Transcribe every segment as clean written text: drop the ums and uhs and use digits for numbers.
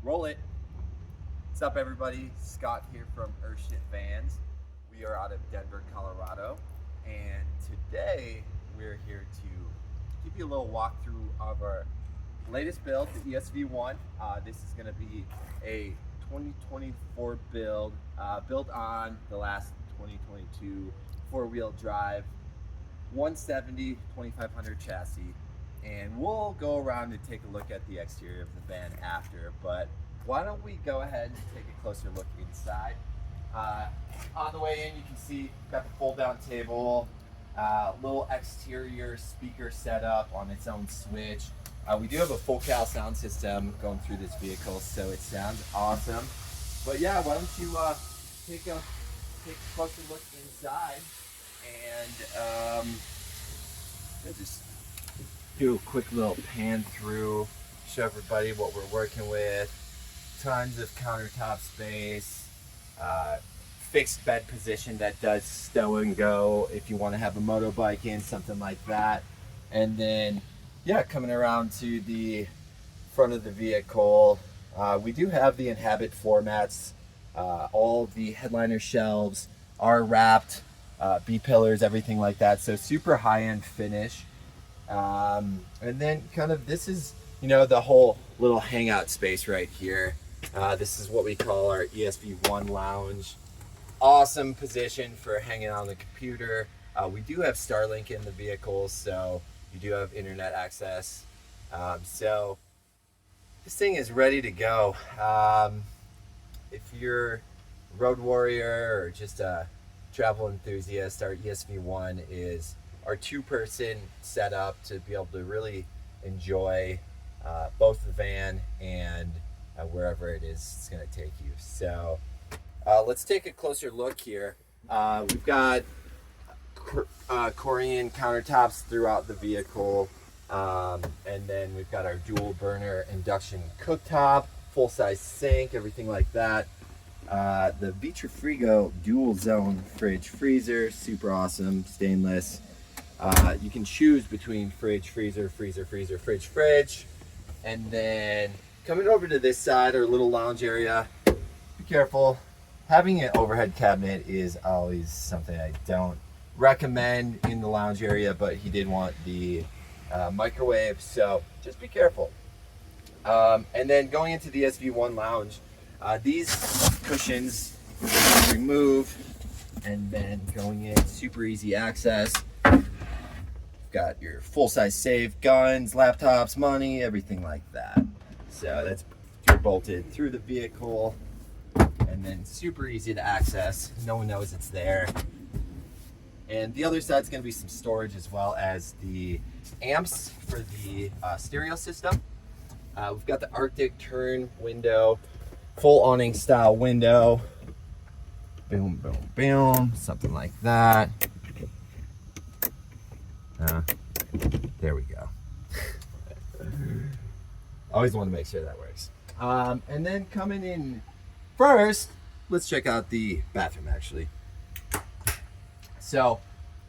Roll it. What's up, everybody? Scott here from Earthship Vans. We are out of Denver, Colorado, and today we're here to give you a little walkthrough of our latest build, the ESV-1. This is going to be a 2024 build, built on the last 2022 four-wheel drive 170 2500 chassis. And we'll go around and take a look at the exterior of the van after, but why don't we go ahead and take a closer look inside. On the way in, you can see got the fold down table, little exterior speaker setup on its own switch. We do have a full cal sound system going through this vehicle, so it sounds awesome. But yeah, why don't you take a closer look inside and just do a quick little pan through, show everybody what we're working with. Tons of countertop space, fixed bed position that does stow and go if you want to have a motorbike in, something like that. And then, yeah, coming around to the front of the vehicle, we do have the Inhabit floor mats. All the headliner shelves are wrapped, B-pillars, everything like that. So super high-end finish. And then kind of this is, the whole little hangout space right here. This is what we call our ESV-1 lounge. Awesome position for hanging on the computer. We do have Starlink in the vehicle, so you do have internet access. So this thing is ready to go. If you're a road warrior or just a travel enthusiast, our ESV-1 is our two-person setup to be able to really enjoy both the van and wherever it is it's going to take you. So let's take a closer look here. We've got Corian countertops throughout the vehicle, and then we've got our dual burner induction cooktop, full-size sink, everything like that. The Vitrifrigo dual zone fridge freezer, super awesome, stainless. You can choose between fridge, freezer, freezer, freezer, fridge, fridge. And then coming over to this side, our little lounge area, be careful. Having an overhead cabinet is always something I don't recommend in the lounge area, but he did want the microwave, so just be careful. And then going into the SV1 lounge, these cushions remove, and then going in, super easy access. Got your full-size safe, guns, laptops, money, everything like that. So that's bolted through the vehicle, and then super easy to access. No one knows it's there. And the other side's going to be some storage, as well as the amps for the stereo system. We've got the Arctic turn window, full awning style window. Boom, boom, boom, something like that. There we go. Always want to make sure that works. And then coming in first, let's check out the bathroom actually. So,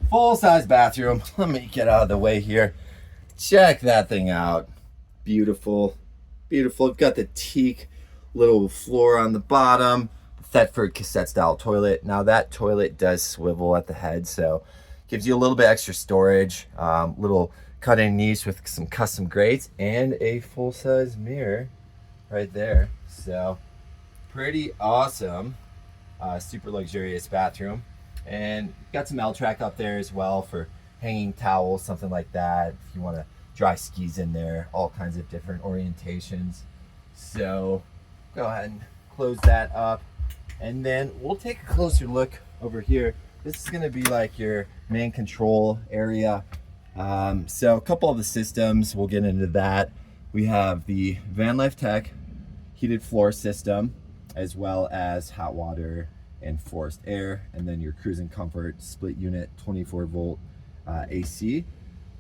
full-size bathroom. Let me get out of the way here. Check that thing out. Beautiful, beautiful. We've got the teak little floor on the bottom. Thetford cassette style toilet. Now that toilet does swivel at the head, so gives you a little bit extra storage, little cut-in niche with some custom grates and a full-size mirror right there. So pretty awesome, super luxurious bathroom. And got some L-track up there as well for hanging towels, something like that. If you want to dry skis in there, all kinds of different orientations. So go ahead and close that up. And then we'll take a closer look over here. This is going to be like your main control area. So a couple of the systems, we'll get into that. We have the Van Life Tech heated floor system, as well as hot water and forced air, and then your cruising comfort split unit 24 volt AC.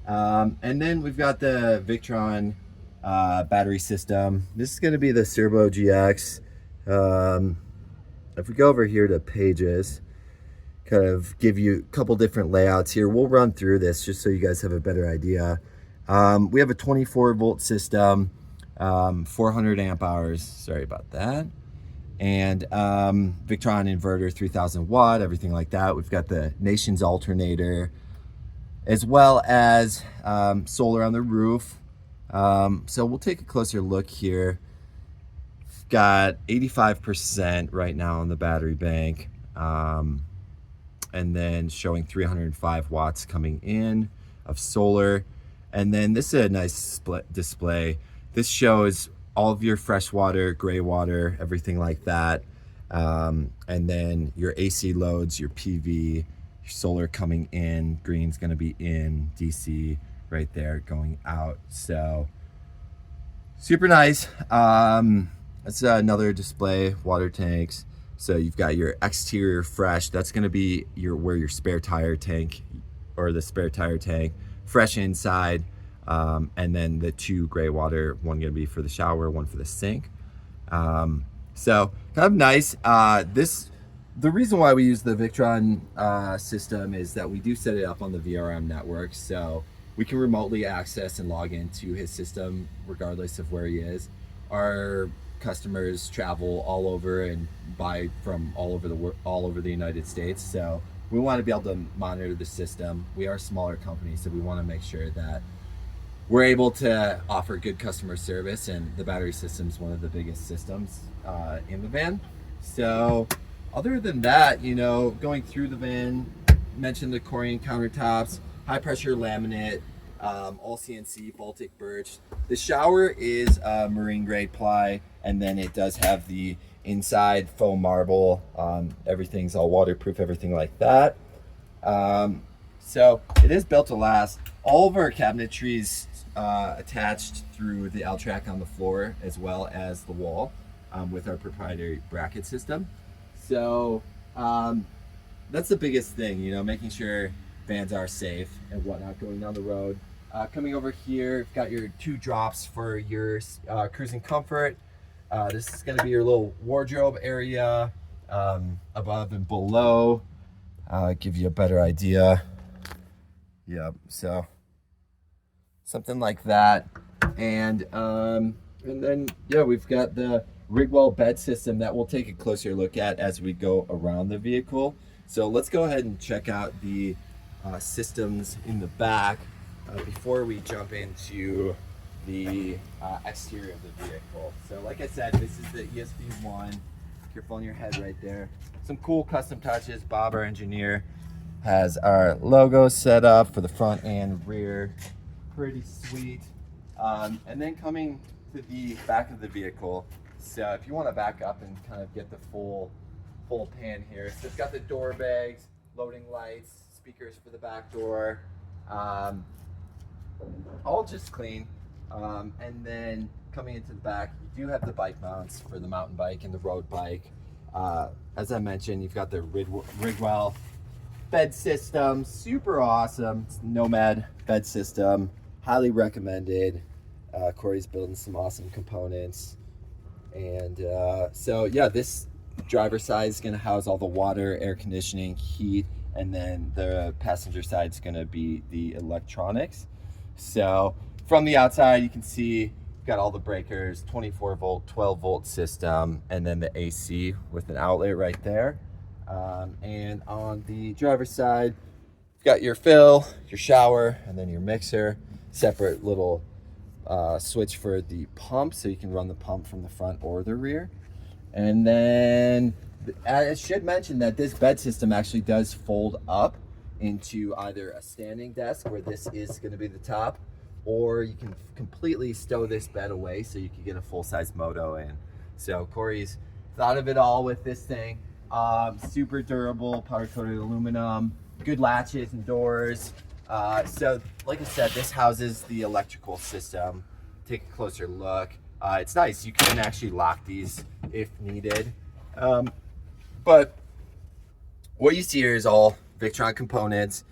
And then we've got the Victron battery system. This is going to be the Turbo GX. If we go over here to pages, kind of give you a couple different layouts here. We'll run through this just so you guys have a better idea. We have a 24 volt system 400 amp hours, sorry about that. And Victron inverter, 3000 watt, everything like that. We've got the Nations alternator, as well as solar on the roof. So we'll take a closer look here. We've got 85% right now on the battery bank, and then showing 305 watts coming in of solar. And then this is a nice display. This shows all of your fresh water, gray water, everything like that. And then your AC loads, your PV, your solar coming in, green's gonna be in, DC right there going out. So super nice. That's another display, water tanks. So you've got your exterior fresh, that's gonna be where your spare tire tank, or the spare tire tank, fresh inside. And then the 2 gray water, one gonna be for the shower, one for the sink. So kind of nice. The reason why we use the Victron system is that we do set it up on the VRM network, so we can remotely access and log into his system regardless of where he is. Our customers travel all over and buy from all over the United States, so we want to be able to monitor the system. We are a smaller company, so we want to make sure that we're able to offer good customer service, and the battery system is one of the biggest systems in the van. So other than that, you know, going through the van, mentioned the Corian countertops, high pressure laminate, all CNC, Baltic birch. The shower is marine grade ply, and then it does have the inside foam marble. Everything's all waterproof, everything like that. So it is built to last. All of our cabinetry's attached through the L-track on the floor as well as the wall, with our proprietary bracket system. So that's the biggest thing, you know, making sure vans are safe and whatnot going down the road. Coming over here, you've got your 2 drops for your cruising comfort. This is going to be your little wardrobe area, above and below. Give you a better idea. Yep, so something like that. And then yeah, we've got the Rigwell bed system that we'll take a closer look at as we go around the vehicle. So let's go ahead and check out the systems in the back before we jump into the exterior of the vehicle. So like I said, this is the ESV-1. Careful on your head right there. Some cool custom touches. Bob, our engineer, has our logo set up for the front and rear. Pretty sweet. And then coming to the back of the vehicle, so if you want to back up and kind of get the full pan here, so it's got the door bags, loading lights, speakers for the back door, all just clean. And then coming into the back, you do have the bike mounts for the mountain bike and the road bike. As I mentioned, you've got the Rigwell bed system, super awesome. It's Nomad bed system, highly recommended. Corey's building some awesome components. And so yeah, this driver's side is going to house all the water, air conditioning, heat, and then the passenger side is going to be the electronics. So from the outside, you can see we've got all the breakers, 24 volt, 12 volt system, and then the AC with an outlet right there. And on the driver's side, you've got your fill, your shower, and then your mixer. Separate little switch for the pump, so you can run the pump from the front or the rear. And then I should mention that this bed system actually does fold up into either a standing desk, where this is going to be the top, or you can completely stow this bed away so you can get a full-size moto in. So Corey's thought of it all with this thing. Super durable, powder-coated aluminum, good latches and doors. So like I said, this houses the electrical system. Take a closer look. It's nice, you can actually lock these if needed. But what you see here is all Victron components.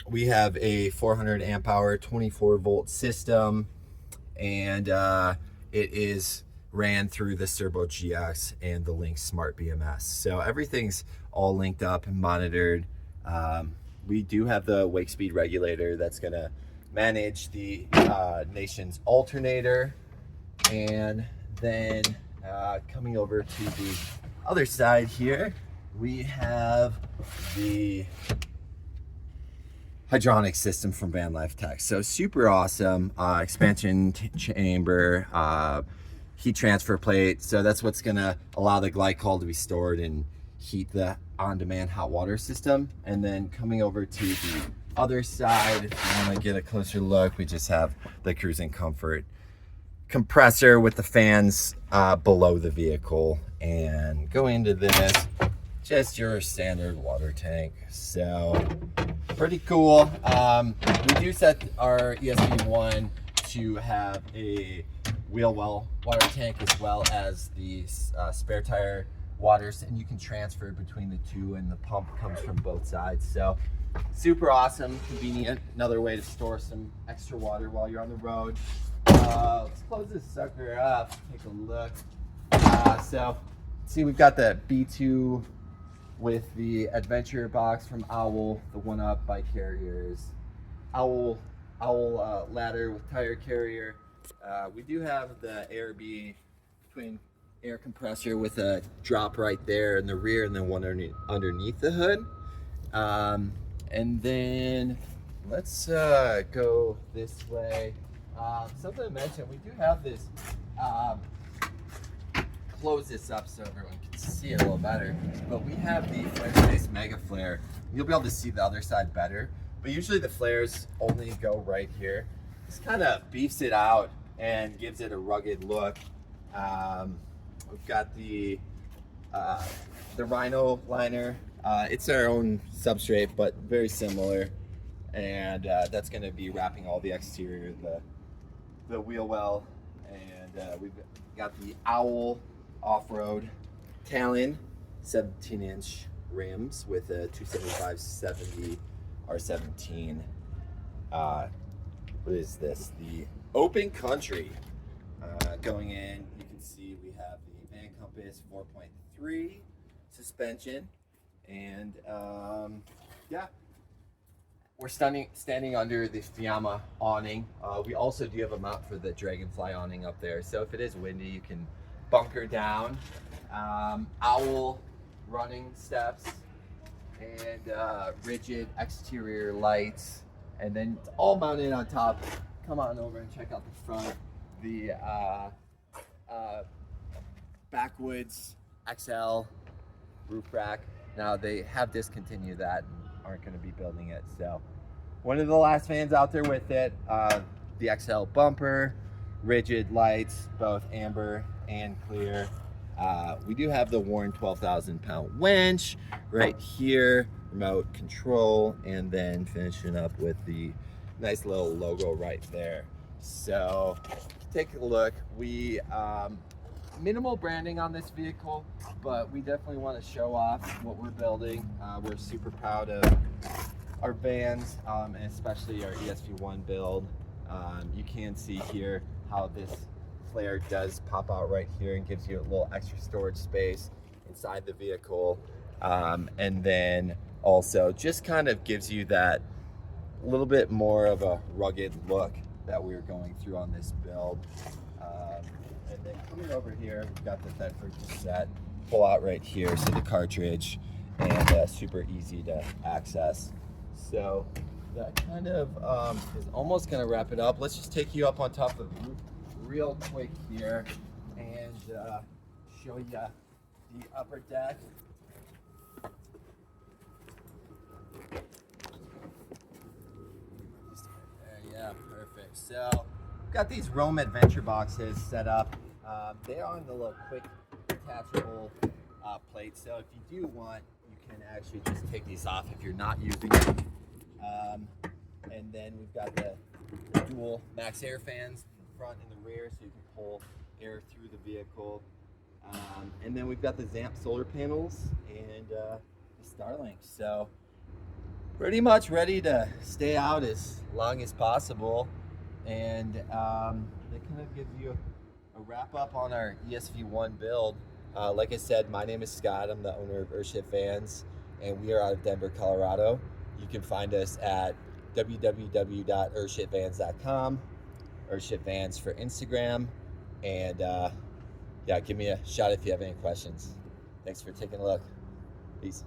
We have a 400 amp hour, 24 volt system, and it is ran through the Turbo GX and the Link Smart BMS. So everything's all linked up and monitored. We do have the wake speed regulator that's gonna manage the nation's alternator. And then coming over to the other side here, we have the hydronic system from Van Life Tech. So super awesome. Expansion chamber, heat transfer plate. So that's what's gonna allow the glycol to be stored and heat the on-demand hot water system. And then coming over to the other side, if you wanna get a closer look, we just have the cruising comfort compressor with the fans below the vehicle. And going into this, just your standard water tank. So pretty cool. We do set our ESV-1 to have a wheel well water tank as well as the spare tire waters, and you can transfer between the two, and the pump comes from both sides. So super awesome, convenient, another way to store some extra water while you're on the road. Let's close this sucker up, take a look. So see, we've got the B2 with the adventure box from Owl, the one up by carriers, Owl ladder with tire carrier. We do have the AirB twin air compressor with a drop right there in the rear, and then one underneath the hood. And then let's go this way. Something to mention, we do have this, close this up so everyone can see it a little better, but we have the flare space mega flare. You'll be able to see the other side better, but usually the flares only go right here. This kind of beefs it out and gives it a rugged look. We've got the Rhino liner. It's our own substrate, but very similar, and that's going to be wrapping all the exterior, the wheel well, and we've got the Owl off-road Talon 17-inch rims with a 275/70 R17. What is this? The Open Country. Going in, you can see we have the Van Compass 4.3 suspension, and yeah, we're standing under the Fiamma awning. We also do have a mount for the Dragonfly awning up there, so if it is windy, you can bunker down. Owl running steps and rigid exterior lights, and then it's all mounted on top. Come on over and check out the front. The Backwoods XL roof rack. Now they have discontinued that and aren't going to be building it. So one of the last vans out there with it. The XL bumper, rigid lights, both amber and clear. We do have the Warren 12,000 pound winch right here, remote control, and then finishing up with the nice little logo right there. So take a look. We minimal branding on this vehicle, but we definitely want to show off what we're building. We're super proud of our vans, and especially our ESV-1 build. You can see here how this flare does pop out right here and gives you a little extra storage space inside the vehicle, and then also just kind of gives you that little bit more of a rugged look that we're going through on this build. And then coming over here, we've got the Thetford cassette pull out right here, so the cartridge, and super easy to access. So that kind of is almost going to wrap it up. Let's just take you up on top of the roof real quick here and show you the upper deck. Yeah, perfect. So we've got these Roam Adventure boxes set up. They are on the little quick detachable plate. So if you do want, you can actually just take these off if you're not using them. And then we've got the dual max air fans in the front and the rear, so you can pull air through the vehicle. And then we've got the ZAMP solar panels and the Starlink. So pretty much ready to stay out as long as possible. And that kind of gives you a wrap up on our ESV-1 build. Like I said, my name is Scott. I'm the owner of Earthship Vans, and we are out of Denver, Colorado. You can find us at www.earthshitvans.com, earthshitvans for Instagram, and yeah, give me a shout if you have any questions. Thanks for taking a look. Peace.